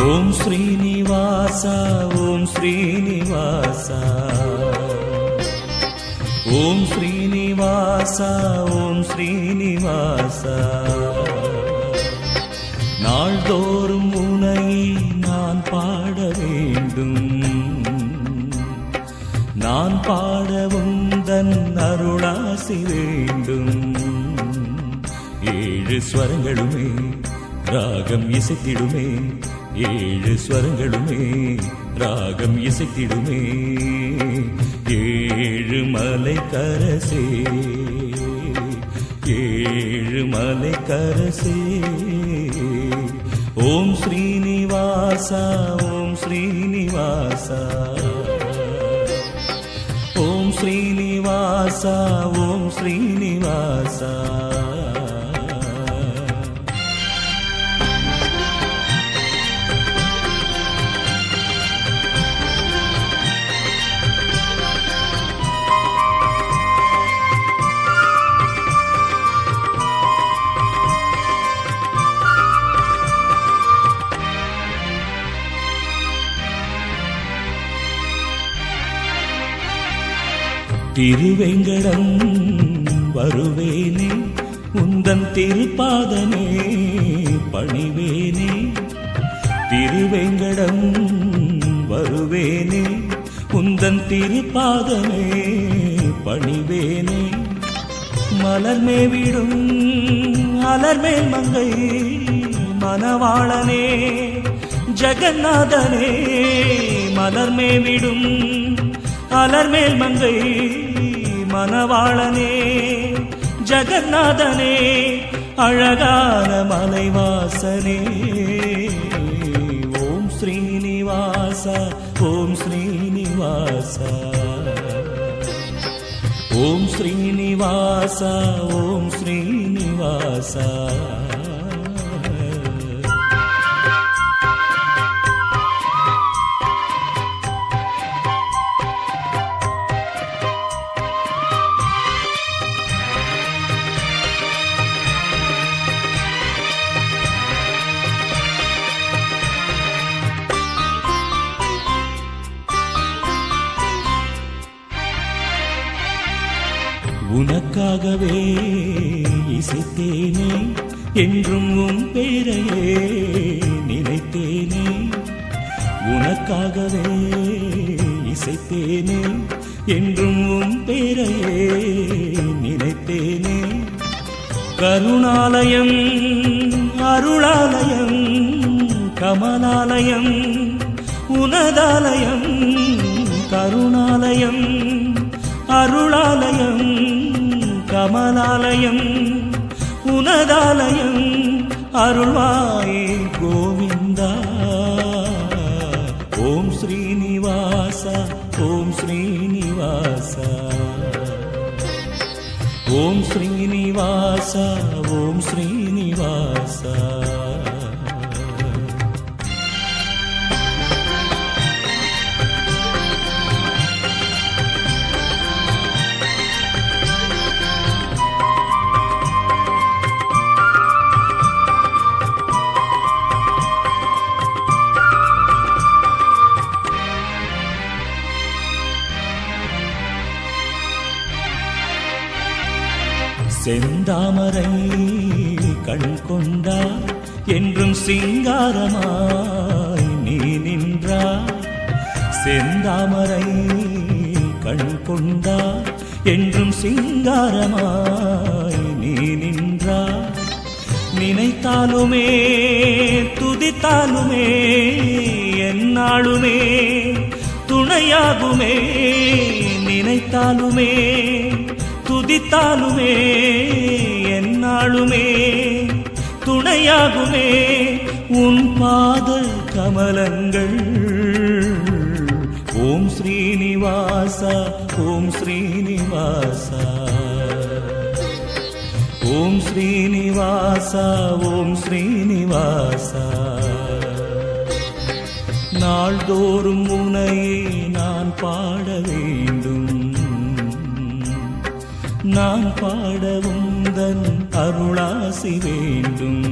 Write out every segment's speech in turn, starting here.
ஓம் ஸ்ரீனிவாசா ஓம் ஸ்ரீனிவாசா ஓம் ஸ்ரீனிவாசா ஓம் ஸ்ரீனிவாசா நாள்தோறும் உனை நான் பாட வேண்டும் நான் பாட உந்தன் அருளாசி வேண்டும் ஏழு ஸ்வரங்களுமே ராகம் இசைத்திடுமே ஏழு ஸ்வரங்களுமே ராகம் இசைத்திடுமே ஏழு மலை கரசே ஏழு மலை கரசே ஓம் ஸ்ரீனிவாசா ஓம் ஸ்ரீனிவாசா ஓம் ஸ்ரீனிவாசா ஓம் ஸ்ரீனிவாசா திருவேங்கடம் வருவேனே உந்தன் திருப்பாதமே பணிவேனே திருவேங்கடம் வருவேனே உந்தன் திருப்பாதமே பணிவேனே மலர்மேவிடும் அலர்மேல் மங்கை மணவாளனே ஜெகநாதனே மலர்மேவிடும் அலர்மேல் மங்கை மணவாளனே ஜெகநாதனே அழகான மலைவாசனே ஓம் ஸ்ரீனிவாசா ஓம் ஸ்ரீனிவாசா ஓம் ஸ்ரீனிவாசா ஓம் ஸ்ரீனிவாசா உனக்காகவே இசைத்தேனே என்றும் உன் பேரையே நினைத்தேனே உனக்காகவே இசைத்தேனே என்றும் உன் பேரையே நினைத்தேனே கருணாலயம் அருளாலயம் கமலாலயம் உனதாலயம் கருணாலயம் அருளாலயம் கமலாலயம் உனதாலயம் அருள்வாயே கோவிந்தா ஓம் ஸ்ரீனிவாசா ஓம் ஸ்ரீனிவாசா ஓம் ஸ்ரீனிவாசா ஓம் ஸ்ரீனிவாசா செந்தாமரை கண் கொண்டார் என்றும் சிங்காரமாய் நீ நின்றார் செந்தாமரை கண் கொண்டார் என்றும் சிங்காரமாய் நீ நின்றார் நினைத்தாலுமே துதித்தாலுமே எந்நாளுமே துணையாகுமே நினைத்தாலுமே துதித்தாலுமே எந்நாளுமே துணையாகுமே உன் பாத கமலங்கள் ஓம் ஸ்ரீனிவாசா ஓம் ஸ்ரீனிவாசா ஓம் ஸ்ரீனிவாசா ஓம் ஸ்ரீனிவாசா நாள்தோறும் உனையே நான் பாட வேண்டும் நான் பாட உந்தன் அருளாசி வேண்டும்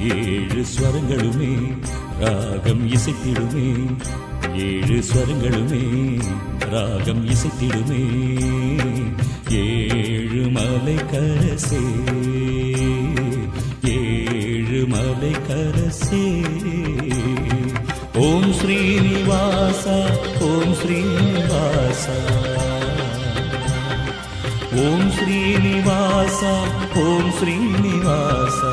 ஏழு ஸ்வரங்களுமே ராகம் இசைத்திடுமே, ஏழு ஸ்வரங்களுமே ராகம் இசைத்திடுமே. ஏழு மலை கரசே, ஏழு மலை கரசே. ஓம் ஸ்ரீனிவாசா, ஓம் ஸ்ரீனிவாசா, ஓம் ஸ்ரீனிவாசா, ஓம் ஸ்ரீனிவாசா.